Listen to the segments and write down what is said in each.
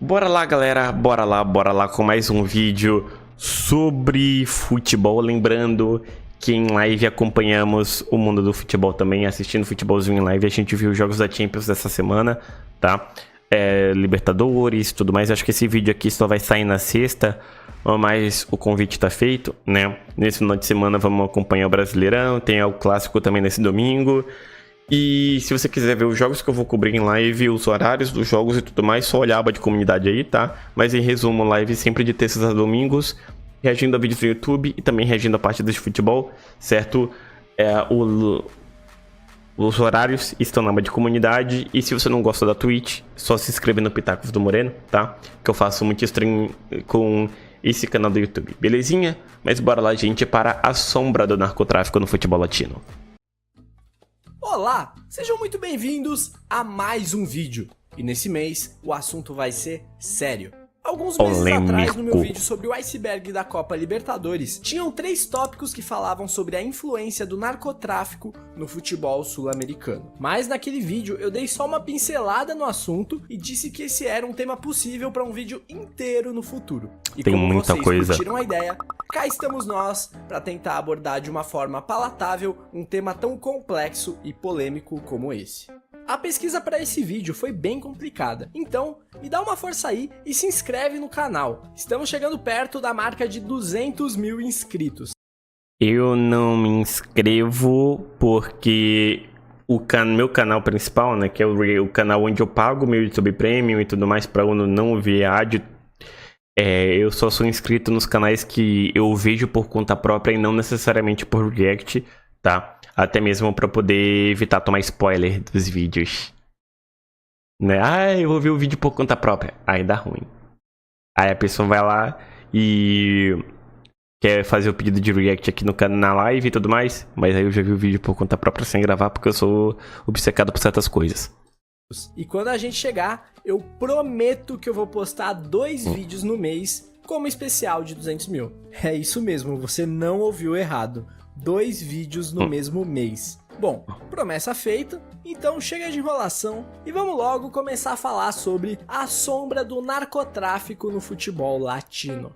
Bora lá, galera, bora lá com mais um vídeo sobre futebol. Lembrando que em live acompanhamos o mundo do futebol também, assistindo futebolzinho em live. A gente viu os jogos da Champions dessa semana, tá? Libertadores, tudo mais. Acho que esse vídeo aqui só vai sair na sexta, mas o convite tá feito, né? Nesse final de semana vamos acompanhar o Brasileirão, tem o Clássico também nesse domingo. E se você quiser ver os jogos que eu vou cobrir em live, os horários dos jogos e tudo mais, só olhar a aba de comunidade aí, tá? Mas em resumo, live sempre de terças a domingos, reagindo a vídeos do YouTube e também reagindo a partidas de futebol, certo? Os horários estão na aba de comunidade. E se você não gosta da Twitch, só se inscreve no Pitacos do Moreno, tá? Que eu faço muito stream com esse canal do YouTube, belezinha? Mas bora lá, gente, para a sombra do narcotráfico no futebol latino. Olá, sejam muito bem-vindos a mais um vídeo. E nesse mês, o assunto vai ser sério. Alguns meses atrás, no meu vídeo sobre o iceberg da Copa Libertadores, tinham 3 tópicos que falavam sobre a influência do narcotráfico no futebol sul-americano. Mas naquele vídeo eu dei só uma pincelada no assunto e disse que esse era um tema possível para um vídeo inteiro no futuro. E tem como muita vocês coisa. curtiram a ideia, cá estamos nós para tentar abordar de uma forma palatável um tema tão complexo e polêmico como esse. A pesquisa para esse vídeo foi bem complicada, então me dá uma força aí e se inscreve no canal. Estamos chegando perto da marca de 200 mil inscritos. Eu não me inscrevo porque meu canal principal, né, que é o canal onde eu pago meu YouTube Premium e tudo mais para eu não ver ad, eu só sou inscrito nos canais que eu vejo por conta própria e não necessariamente por react, tá? Até mesmo para poder evitar tomar spoiler dos vídeos, né? Eu vou ver o vídeo por conta própria, aí dá ruim. Aí a pessoa vai lá e quer fazer o pedido de react aqui na live e tudo mais, mas aí eu já vi o vídeo por conta própria sem gravar porque eu sou obcecado por certas coisas. E quando a gente chegar, eu prometo que eu vou postar 2 vídeos no mês como especial de 200 mil. É isso mesmo, você não ouviu errado. 2 vídeos no mesmo mês. Bom, promessa feita, então chega de enrolação e vamos logo começar a falar sobre a sombra do narcotráfico no futebol latino.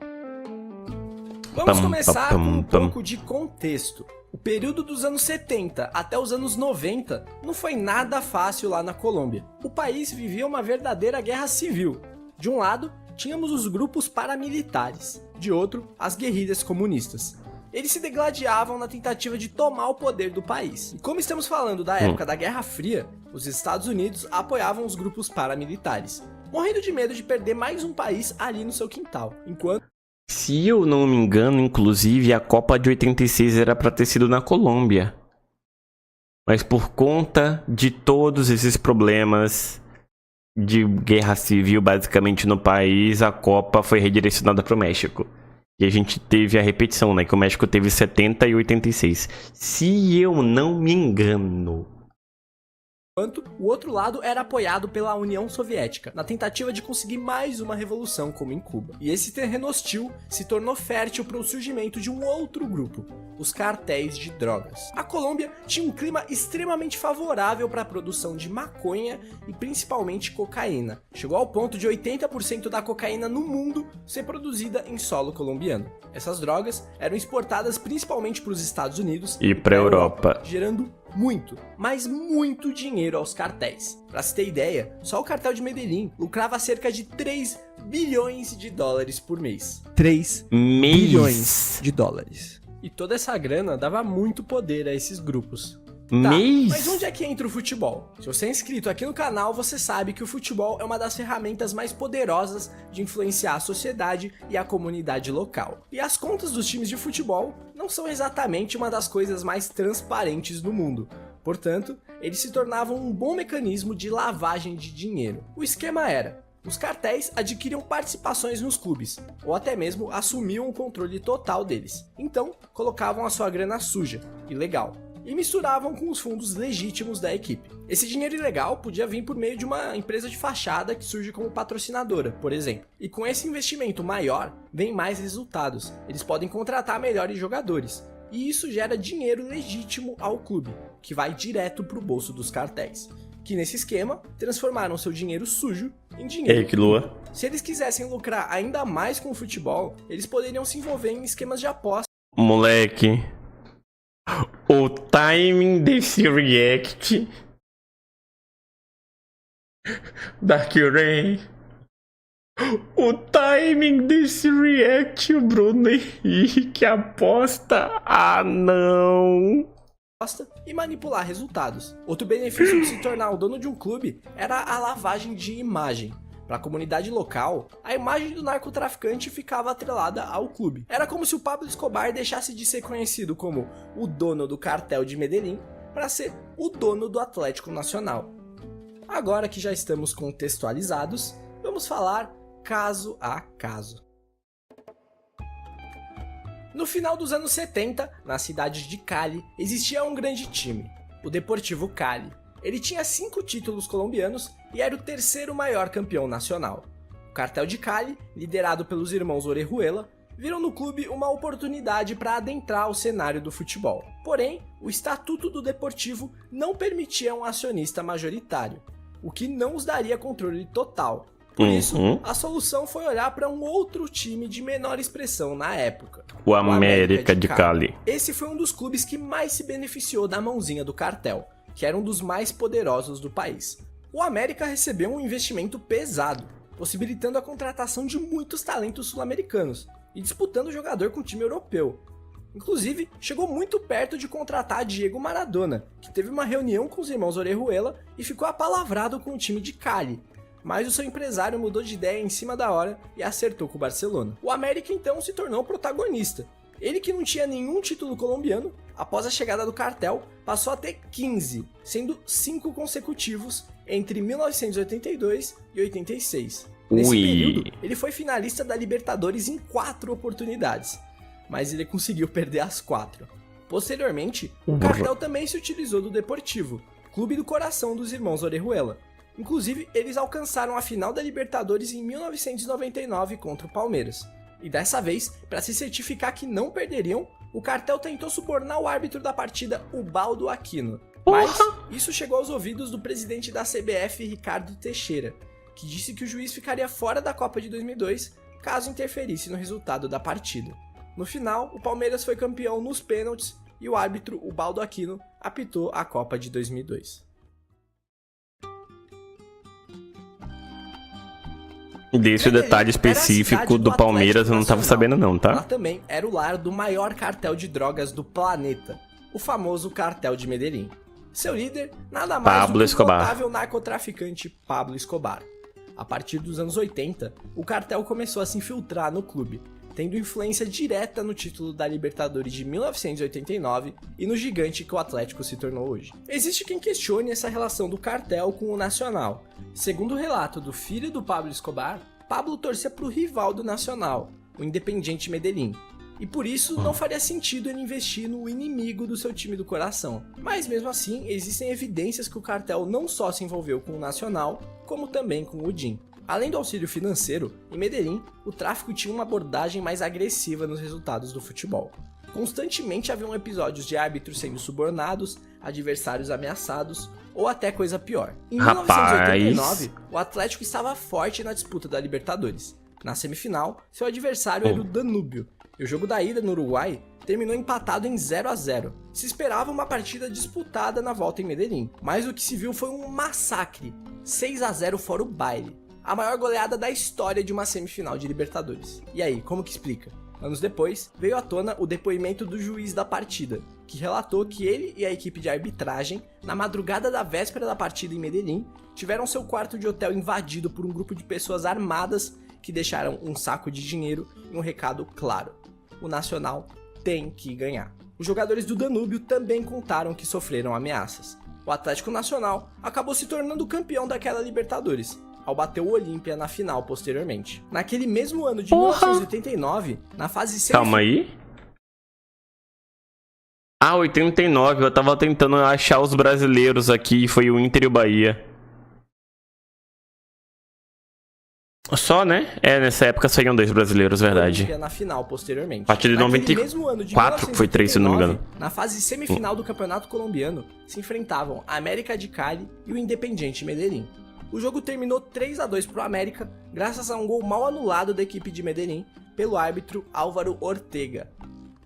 Vamos começar com um pouco de contexto. O período dos anos 70 até os anos 90 não foi nada fácil lá na Colômbia. O país vivia uma verdadeira guerra civil. De um lado, tínhamos os grupos paramilitares, de outro, as guerrilhas comunistas. Eles se degladiavam na tentativa de tomar o poder do país. E como estamos falando da época da Guerra Fria, os Estados Unidos apoiavam os grupos paramilitares, morrendo de medo de perder mais um país ali no seu quintal. Enquanto... Se eu não me engano, inclusive, a Copa de 86 era para ter sido na Colômbia. Mas por conta de todos esses problemas de guerra civil, basicamente, no país, a Copa foi redirecionada para o México. E a gente teve a repetição, né? Que o México teve 70 e 86. Se eu não me engano. Enquanto o outro lado era apoiado pela União Soviética, na tentativa de conseguir mais uma revolução como em Cuba. E esse terreno hostil se tornou fértil para o surgimento de um outro grupo, os cartéis de drogas. A Colômbia tinha um clima extremamente favorável para a produção de maconha e principalmente cocaína. Chegou ao ponto de 80% da cocaína no mundo ser produzida em solo colombiano. Essas drogas eram exportadas principalmente para os Estados Unidos e para a Europa, gerando muito, mas muito dinheiro aos cartéis. Pra se ter ideia, só o cartel de Medellín lucrava cerca de 3 bilhões de dólares por mês. 3 bilhões de dólares. E toda essa grana dava muito poder a esses grupos. Tá, mas onde é que entra o futebol? Se você é inscrito aqui no canal, você sabe que o futebol é uma das ferramentas mais poderosas de influenciar a sociedade e a comunidade local. E as contas dos times de futebol não são exatamente uma das coisas mais transparentes do mundo. Portanto, eles se tornavam um bom mecanismo de lavagem de dinheiro. O esquema era: os cartéis adquiriam participações nos clubes, ou até mesmo assumiam o controle total deles. Então, colocavam a sua grana suja, ilegal, e misturavam com os fundos legítimos da equipe. Esse dinheiro ilegal podia vir por meio de uma empresa de fachada que surge como patrocinadora, por exemplo. E com esse investimento maior, vem mais resultados. Eles podem contratar melhores jogadores. E isso gera dinheiro legítimo ao clube, que vai direto para o bolso dos cartéis, que nesse esquema transformaram seu dinheiro sujo em dinheiro. Ei, que lua. Se eles quisessem lucrar ainda mais com o futebol, eles poderiam se envolver em esquemas de aposta. Moleque, o timing desse react Dark Rain. O timing desse react, o Bruno Henrique aposta. Ah, não. E manipular resultados. Outro benefício de se tornar o dono de um clube era a lavagem de imagem. Para a comunidade local, a imagem do narcotraficante ficava atrelada ao clube. Era como se o Pablo Escobar deixasse de ser conhecido como o dono do cartel de Medellín para ser o dono do Atlético Nacional. Agora que já estamos contextualizados, vamos falar caso a caso. No final dos anos 70, na cidade de Cali, existia um grande time, o Deportivo Cali. Ele tinha 5 títulos colombianos e era o terceiro maior campeão nacional. O cartel de Cali, liderado pelos irmãos Orejuela, viram no clube uma oportunidade para adentrar o cenário do futebol. Porém, o estatuto do Deportivo não permitia um acionista majoritário, o que não os daria controle total. Por isso, a solução foi olhar para um outro time de menor expressão na época. O América de Cali. Esse foi um dos clubes que mais se beneficiou da mãozinha do cartel, que era um dos mais poderosos do país. O América recebeu um investimento pesado, possibilitando a contratação de muitos talentos sul-americanos e disputando o jogador com o time europeu. Inclusive, chegou muito perto de contratar Diego Maradona, que teve uma reunião com os irmãos Orejuela e ficou apalavrado com o time de Cali. Mas o seu empresário mudou de ideia em cima da hora e acertou com o Barcelona. O América então se tornou protagonista. Ele, que não tinha nenhum título colombiano, após a chegada do cartel, passou a ter 15, sendo 5 consecutivos entre 1982 e 86. Nesse período, ele foi finalista da Libertadores em 4 oportunidades, mas ele conseguiu perder as 4. Posteriormente, o cartel também se utilizou do Deportivo, clube do coração dos irmãos Orejuela. Inclusive, eles alcançaram a final da Libertadores em 1999 contra o Palmeiras. E dessa vez, para se certificar que não perderiam, o cartel tentou subornar o árbitro da partida, Ubaldo Aquino. Mas isso chegou aos ouvidos do presidente da CBF, Ricardo Teixeira, que disse que o juiz ficaria fora da Copa de 2002 caso interferisse no resultado da partida. No final, o Palmeiras foi campeão nos pênaltis e o árbitro Ubaldo Aquino apitou a Copa de 2002. Desse detalhe específico do Palmeiras eu não tava sabendo não, tá? Ela também era o lar do maior cartel de drogas do planeta, o famoso cartel de Medellín. Seu líder, nada mais do que o notável narcotraficante Pablo Escobar. A partir dos anos 80, o cartel começou a se infiltrar no clube, tendo influência direta no título da Libertadores de 1989 e no gigante que o Atlético se tornou hoje. Existe quem questione essa relação do cartel com o Nacional. Segundo o relato do filho do Pablo Escobar, Pablo torcia para o rival do Nacional, o Independiente Medellín, e por isso não faria sentido ele investir no inimigo do seu time do coração. Mas mesmo assim, existem evidências que o cartel não só se envolveu com o Nacional, como também com o DIN. Além do auxílio financeiro, em Medellín, o tráfico tinha uma abordagem mais agressiva nos resultados do futebol. Constantemente haviam episódios de árbitros sendo subornados, adversários ameaçados ou até coisa pior. Em 1989, o Atlético estava forte na disputa da Libertadores. Na semifinal, seu adversário era o Danúbio, e o jogo da ida no Uruguai terminou empatado em 0-0. Se esperava uma partida disputada na volta em Medellín, mas o que se viu foi um massacre, 6-0 fora o baile. A maior goleada da história de uma semifinal de Libertadores. E aí, como que explica? Anos depois, veio à tona o depoimento do juiz da partida, que relatou que ele e a equipe de arbitragem, na madrugada da véspera da partida em Medellín, tiveram seu quarto de hotel invadido por um grupo de pessoas armadas que deixaram um saco de dinheiro e um recado claro: o Nacional tem que ganhar. Os jogadores do Danúbio também contaram que sofreram ameaças. O Atlético Nacional acabou se tornando campeão daquela Libertadores, ao bater o Olímpia na final posteriormente. Naquele mesmo ano de 1989, na fase semifinal... Calma aí. 89, eu tava tentando achar os brasileiros aqui, foi o Inter e o Bahia. Só, né? Nessa época saíram 2 brasileiros, verdade. Na final posteriormente. A partir de 94, que foi 3, se não me engano. Na fase semifinal do Campeonato Colombiano, se enfrentavam a América de Cali e o Independiente Medellín. O jogo terminou 3-2 para o América, graças a um gol mal anulado da equipe de Medellín pelo árbitro Álvaro Ortega.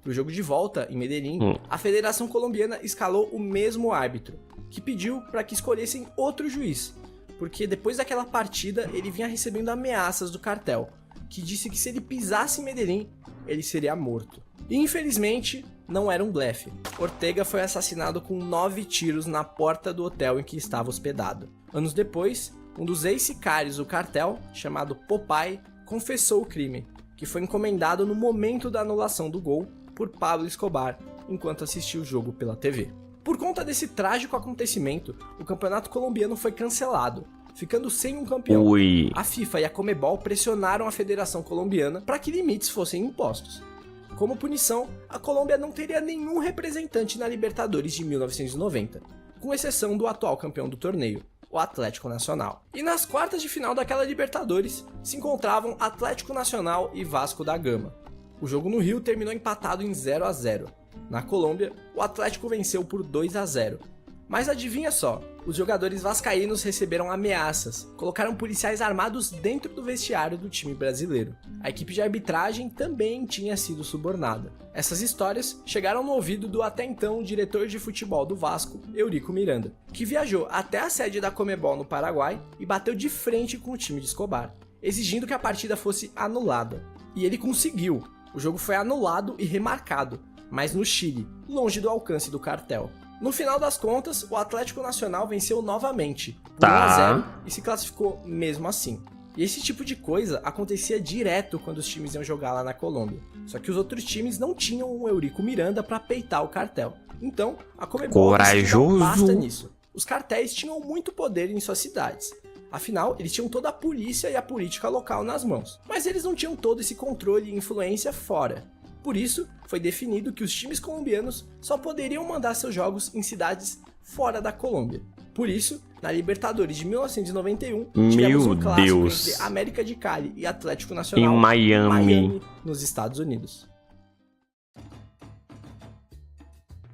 Para o jogo de volta, em Medellín, a Federação Colombiana escalou o mesmo árbitro, que pediu para que escolhessem outro juiz, porque depois daquela partida ele vinha recebendo ameaças do cartel, que disse que se ele pisasse em Medellín, ele seria morto. E infelizmente, não era um blefe. Ortega foi assassinado com 9 tiros na porta do hotel em que estava hospedado. Anos depois, um dos ex-sicários do cartel, chamado Popeye, confessou o crime, que foi encomendado no momento da anulação do gol por Pablo Escobar, enquanto assistia o jogo pela TV. Por conta desse trágico acontecimento, o campeonato colombiano foi cancelado, ficando sem um campeão. A FIFA e a Conmebol pressionaram a Federação Colombiana para que limites fossem impostos. Como punição, a Colômbia não teria nenhum representante na Libertadores de 1990, com exceção do atual campeão do torneio, o Atlético Nacional. E nas quartas de final daquela Libertadores se encontravam Atlético Nacional e Vasco da Gama. O jogo no Rio terminou empatado em 0-0. Na Colômbia, o Atlético venceu por 2-0. Mas adivinha só, os jogadores vascaínos receberam ameaças, colocaram policiais armados dentro do vestiário do time brasileiro. A equipe de arbitragem também tinha sido subornada. Essas histórias chegaram no ouvido do até então diretor de futebol do Vasco, Eurico Miranda, que viajou até a sede da Conmebol no Paraguai e bateu de frente com o time de Escobar, exigindo que a partida fosse anulada. E ele conseguiu. O jogo foi anulado e remarcado, mas no Chile, longe do alcance do cartel. No final das contas, o Atlético Nacional venceu novamente, por 1-0, e se classificou mesmo assim. E esse tipo de coisa acontecia direto quando os times iam jogar lá na Colômbia. Só que os outros times não tinham um Eurico Miranda para peitar o cartel. Então, a Conmebol não basta nisso. Os cartéis tinham muito poder em suas cidades. Afinal, eles tinham toda a polícia e a política local nas mãos. Mas eles não tinham todo esse controle e influência fora. Por isso, foi definido que os times colombianos só poderiam mandar seus jogos em cidades fora da Colômbia. Por isso, na Libertadores de 1991, tivemos um clássico entre América de Cali e Atlético Nacional em Miami, nos Estados Unidos.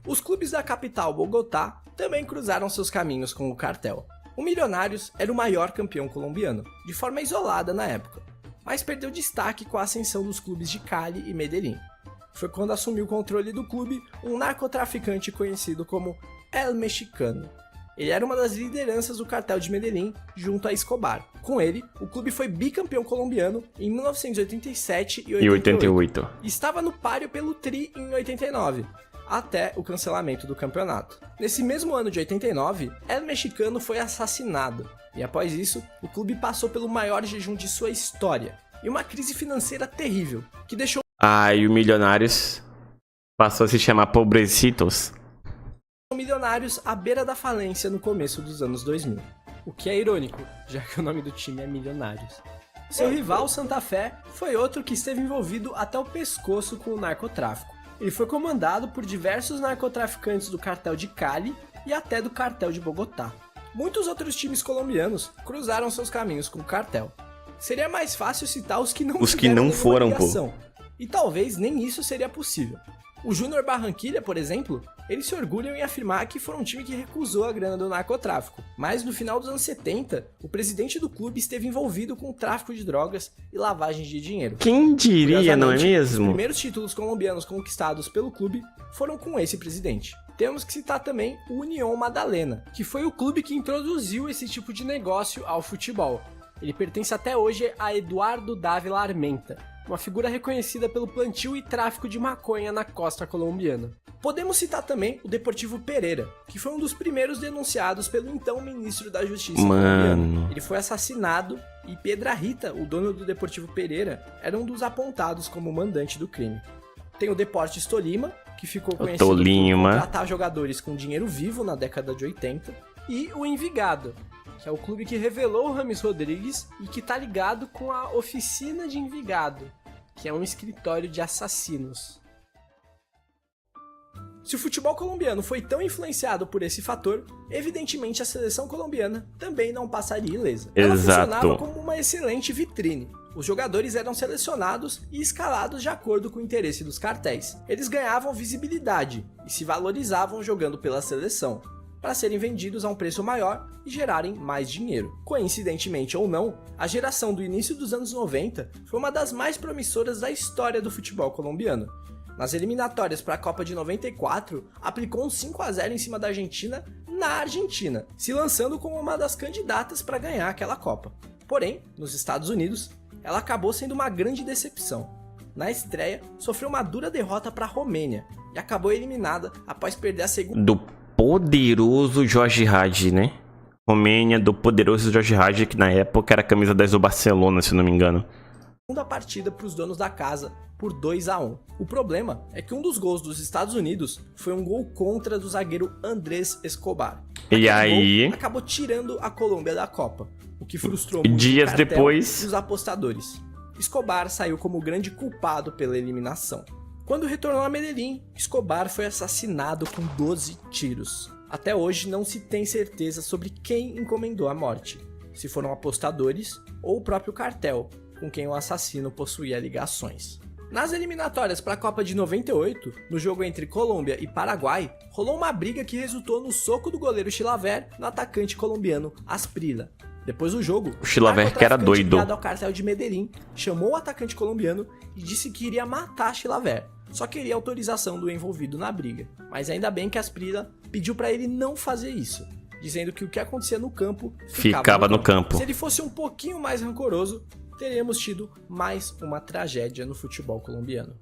Os clubes da capital, Bogotá, também cruzaram seus caminhos com o cartel. O Milionários era o maior campeão colombiano, de forma isolada na época, mas perdeu destaque com a ascensão dos clubes de Cali e Medellín. Foi quando assumiu o controle do clube um narcotraficante conhecido como El Mexicano. Ele era uma das lideranças do cartel de Medellín junto a Escobar. Com ele, o clube foi bicampeão colombiano em 1987 e 88. E estava no páreo pelo Tri em 89, até o cancelamento do campeonato. Nesse mesmo ano de 89, El Mexicano foi assassinado. E após isso, o clube passou pelo maior jejum de sua história e uma crise financeira terrível, que deixou e o Milionários passou a se chamar Pobrecitos. Milionários à beira da falência no começo dos anos 2000. O que é irônico, já que o nome do time é Milionários. Seu rival, Santa Fé, foi outro que esteve envolvido até o pescoço com o narcotráfico. Ele foi comandado por diversos narcotraficantes do cartel de Cali e até do cartel de Bogotá. Muitos outros times colombianos cruzaram seus caminhos com o cartel. Seria mais fácil citar os que não foram, ligação, e talvez nem isso seria possível. O Júnior Barranquilla, por exemplo, eles se orgulham em afirmar que foi um time que recusou a grana do narcotráfico. Mas no final dos anos 70, o presidente do clube esteve envolvido com tráfico de drogas e lavagem de dinheiro. Quem diria, não é mesmo? Os primeiros títulos colombianos conquistados pelo clube foram com esse presidente. Temos que citar também o Unión Magdalena, que foi o clube que introduziu esse tipo de negócio ao futebol. Ele pertence até hoje a Eduardo Dávila Armenta, uma figura reconhecida pelo plantio e tráfico de maconha na costa colombiana. Podemos citar também o Deportivo Pereira, que foi um dos primeiros denunciados pelo então ministro da Justiça colombiano. Ele foi assassinado e Piedrahita, o dono do Deportivo Pereira, era um dos apontados como mandante do crime. Tem o Deportes Tolima, que ficou conhecido por contratar jogadores com dinheiro vivo na década de 80, e o Envigado, que é o clube que revelou o Rames Rodrigues e que tá ligado com a Oficina de Envigado, que é um escritório de assassinos. Se o futebol colombiano foi tão influenciado por esse fator, evidentemente a seleção colombiana também não passaria ilesa. Ela funcionava como uma excelente vitrine. Os jogadores eram selecionados e escalados de acordo com o interesse dos cartéis. Eles ganhavam visibilidade e se valorizavam jogando pela seleção. para serem vendidos a um preço maior e gerarem mais dinheiro. Coincidentemente ou não, a geração do início dos anos 90 foi uma das mais promissoras da história do futebol colombiano. Nas eliminatórias para a Copa de 94, aplicou um 5-0 em cima da Argentina na Argentina, se lançando como uma das candidatas para ganhar aquela Copa. Porém, nos Estados Unidos, ela acabou sendo uma grande decepção. Na estreia, sofreu uma dura derrota para a Romênia e acabou eliminada após perder a segunda Do poderoso Jorge Hagi, né? Romênia, do poderoso Jorge Hagi, que na época era a camisa 10 do Barcelona, se não me engano. partida para os donos da casa por 2-1. O problema é que um dos gols dos Estados Unidos foi um gol contra do zagueiro Andrés Escobar. E Aquele aí, gol acabou tirando a Colômbia da Copa, o que frustrou muito dias o cartel depois, e os apostadores. Escobar saiu como o grande culpado pela eliminação. Quando retornou a Medellín, Escobar foi assassinado com 12 tiros. Até hoje não se tem certeza sobre quem encomendou a morte, se foram apostadores ou o próprio cartel, com quem o assassino possuía ligações. Nas eliminatórias para a Copa de 98, no jogo entre Colômbia e Paraguai, rolou uma briga que resultou no soco do goleiro Chilaver no atacante colombiano Asprilla. Depois do jogo, o Chilaver, que era doido, ligado ao cartel de Medellín, chamou o atacante colombiano e disse que iria matar Chilaver. Só queria autorização do envolvido na briga. Mas ainda bem que Asprilla pediu para ele não fazer isso, dizendo que o que acontecia no campo ficava no campo. Se ele fosse um pouquinho mais rancoroso, teríamos tido mais uma tragédia no futebol colombiano.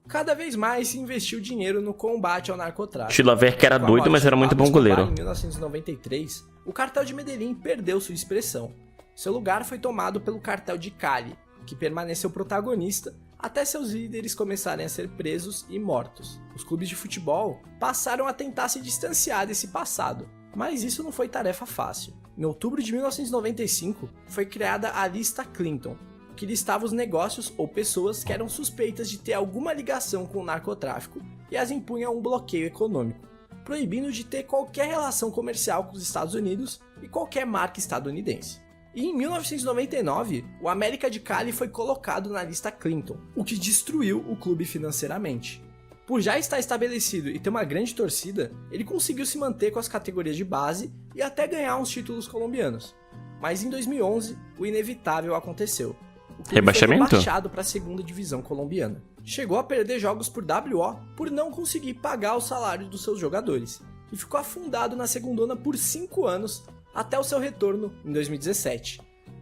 Cada vez mais se investiu dinheiro no combate ao narcotráfico. Chilaver, que era doido, mas era muito bom goleiro. Em 1993, o cartel de Medellín perdeu sua expressão. Seu lugar foi tomado pelo cartel de Cali, que permaneceu protagonista até seus líderes começarem a ser presos e mortos. Os clubes de futebol passaram a tentar se distanciar desse passado, mas isso não foi tarefa fácil. Em outubro de 1995, foi criada a Lista Clinton, que listava os negócios ou pessoas que eram suspeitas de ter alguma ligação com o narcotráfico e as impunha um bloqueio econômico, proibindo de ter qualquer relação comercial com os Estados Unidos e qualquer marca estadunidense. E em 1999, o América de Cali foi colocado na Lista Clinton, o que destruiu o clube financeiramente. Por já estar estabelecido e ter uma grande torcida, ele conseguiu se manter com as categorias de base e até ganhar uns títulos colombianos. Mas em 2011, o inevitável aconteceu. O clube rebaixamento? Foi rebaixado para a segunda divisão colombiana. Chegou a perder jogos por WO por não conseguir pagar o salário dos seus jogadores. E ficou afundado na segundona por 5 anos, até o seu retorno em 2017.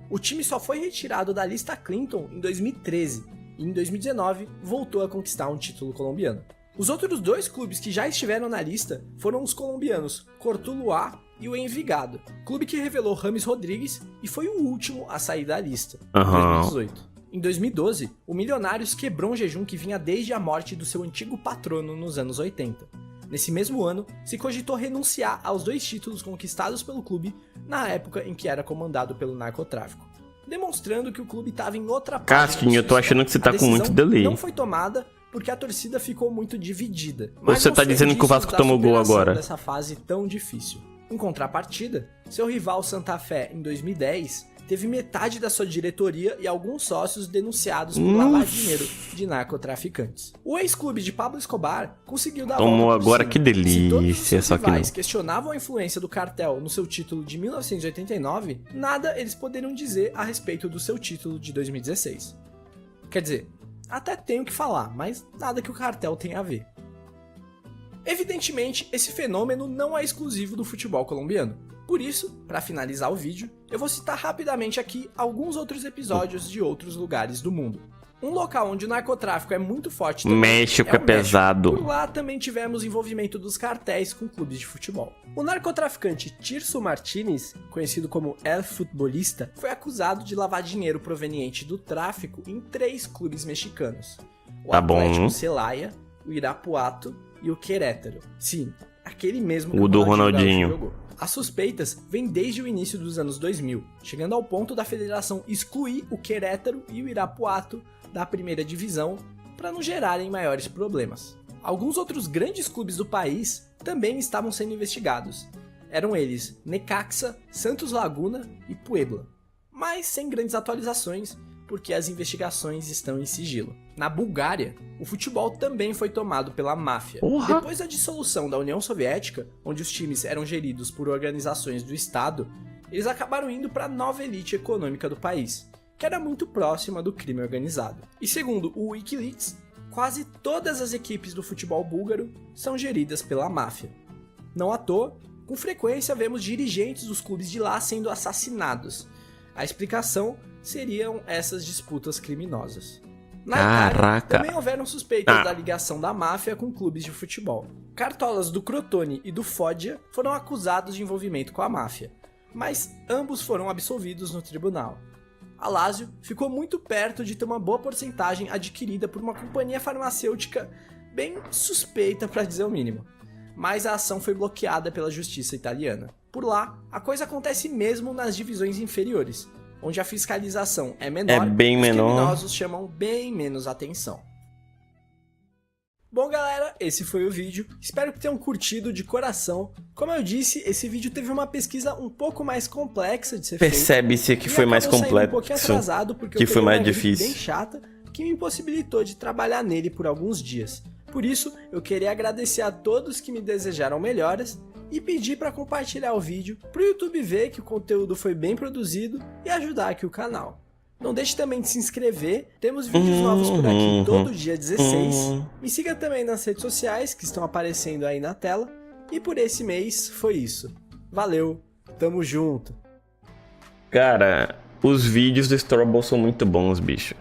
O time só foi retirado da Lista Clinton em 2013 e em 2019 voltou a conquistar um título colombiano. Os outros 2 clubes que já estiveram na lista foram os colombianos Cortuluá e o Envigado, clube que revelou Rames Rodrigues e foi o último a sair da lista, em 2018. Em 2012, o Milionários quebrou um jejum que vinha desde a morte do seu antigo patrono nos anos 80. Nesse mesmo ano, se cogitou renunciar aos 2 títulos conquistados pelo clube na época em que era comandado pelo narcotráfico, demonstrando que o clube estava em outra parte. Casquinho, eu tô achando que você tá com muito delay. Não foi tomada porque a torcida ficou muito dividida. Mas você tá dizendo que o Vasco tomou gol agora? Dessa fase tão difícil. Em contrapartida, seu rival Santa Fé em 2010 teve metade da sua diretoria e alguns sócios denunciados por lavar dinheiro de narcotraficantes. O ex-clube de Pablo Escobar conseguiu dar tomou volta por agora, cima. que delícia, Se só todos os que não. rivais questionavam a influência do cartel no seu título de 1989, nada eles poderiam dizer a respeito do seu título de 2016. Quer dizer, até tenho que falar, mas nada que o cartel tenha a ver. Evidentemente, esse fenômeno não é exclusivo do futebol colombiano. Por isso, para finalizar o vídeo, eu vou citar rapidamente aqui alguns outros episódios de outros lugares do mundo. Um local onde o narcotráfico é muito forte também México é o pesado. México. Por lá também tivemos envolvimento dos cartéis com clubes de futebol. O narcotraficante Tirso Martínez, conhecido como El Futbolista, foi acusado de lavar dinheiro proveniente do tráfico em 3 clubes mexicanos. O Atlético Celaya, o Irapuato e o Querétaro. Sim, aquele mesmo que o do Ronaldinho jogou. As suspeitas vêm desde o início dos anos 2000, chegando ao ponto da federação excluir o Querétaro e o Irapuato da primeira divisão para não gerarem maiores problemas. Alguns outros grandes clubes do país também estavam sendo investigados. Eram eles Necaxa, Santos Laguna e Puebla. Mas sem grandes atualizações, porque as investigações estão em sigilo. Na Bulgária, o futebol também foi tomado pela máfia. Depois da dissolução da União Soviética, onde os times eram geridos por organizações do Estado, eles acabaram indo para a nova elite econômica do país, que era muito próxima do crime organizado. E segundo o Wikileaks, quase todas as equipes do futebol búlgaro são geridas pela máfia. Não à toa, com frequência vemos dirigentes dos clubes de lá sendo assassinados. A explicação seriam essas disputas criminosas. Na Itália, também houveram suspeitas da ligação da máfia com clubes de futebol. Cartolas do Crotone e do Foggia foram acusados de envolvimento com a máfia, mas ambos foram absolvidos no tribunal. A Lazio ficou muito perto de ter uma boa porcentagem adquirida por uma companhia farmacêutica bem suspeita, para dizer o mínimo. Mas a ação foi bloqueada pela justiça italiana. Por lá, a coisa acontece mesmo nas divisões inferiores, onde a fiscalização é menor, bem os menor. criminosos chamam bem menos atenção. Bom galera, esse foi o vídeo, espero que tenham curtido de coração. Como eu disse, esse vídeo teve uma pesquisa um pouco mais complexa de ser feita. Percebe-se que foi mais complexo, um pouquinho atrasado porque que eu foi mais uma gripe difícil. bem chata, que me impossibilitou de trabalhar nele por alguns dias. Por isso, eu queria agradecer a todos que me desejaram melhoras e pedir para compartilhar o vídeo para o YouTube ver que o conteúdo foi bem produzido e ajudar aqui o canal. Não deixe também de se inscrever, temos vídeos novos por aqui todo dia 16. Me siga também nas redes sociais que estão aparecendo aí na tela. E por esse mês foi isso. Valeu, tamo junto. Cara, os vídeos do Storable são muito bons, bicho.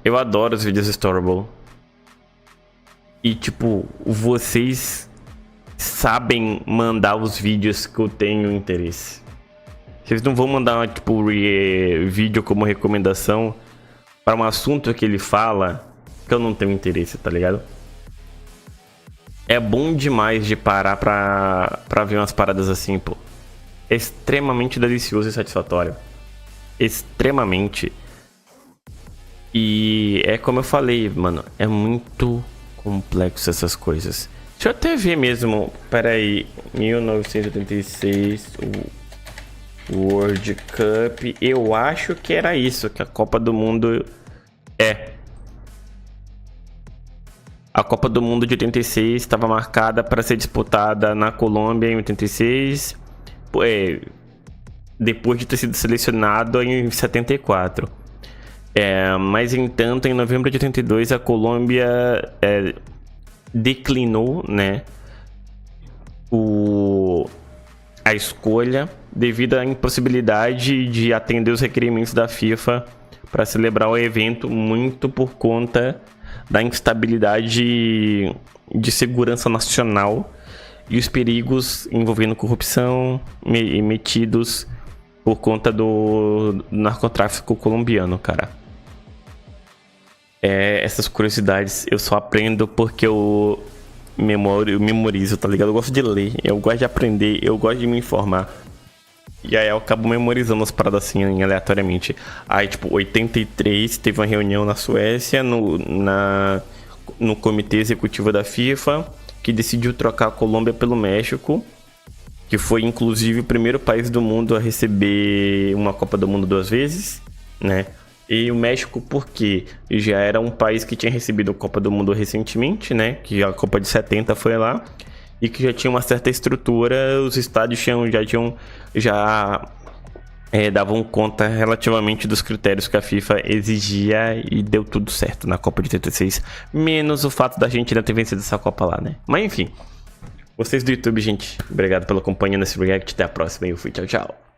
Eu adoro os vídeos do Storable. E tipo, vocês sabem mandar os vídeos que eu tenho interesse. Vocês não vão mandar tipo vídeo como recomendação para um assunto que ele fala que eu não tenho interesse, tá ligado? É bom demais de parar pra ver umas paradas assim, pô. É extremamente delicioso e satisfatório. Extremamente. E é como eu falei, mano, é muito complexo essas coisas. Deixa eu até ver mesmo, peraí, 1986, o World Cup, eu acho que era isso, que a Copa do Mundo é. A Copa do Mundo de 86 estava marcada para ser disputada na Colômbia em 86, depois de ter sido selecionado em 74. Mas, entanto, em novembro de 82, a Colômbia declinou, né, a escolha devido à impossibilidade de atender os requerimentos da FIFA para celebrar o evento, muito por conta da instabilidade de segurança nacional e os perigos envolvendo corrupção metidos por conta do narcotráfico colombiano, cara. Essas curiosidades eu só aprendo porque eu memorizo, tá ligado? Eu gosto de ler, eu gosto de aprender, eu gosto de me informar. E aí eu acabo memorizando as paradas assim aleatoriamente. Aí, tipo, 83 teve uma reunião na Suécia, no comitê executivo da FIFA, que decidiu trocar a Colômbia pelo México, que foi inclusive o primeiro país do mundo a receber uma Copa do Mundo 2 vezes, né? E o México, porque já era um país que tinha recebido a Copa do Mundo recentemente, né? Que a Copa de 70 foi lá. E que já tinha uma certa estrutura, os estádios já davam conta relativamente dos critérios que a FIFA exigia e deu tudo certo na Copa de 86. Menos o fato da Argentina ter vencido essa Copa lá, né? Mas enfim, vocês do YouTube, gente, obrigado pela companhia nesse react. Até a próxima e eu fui, tchau, tchau.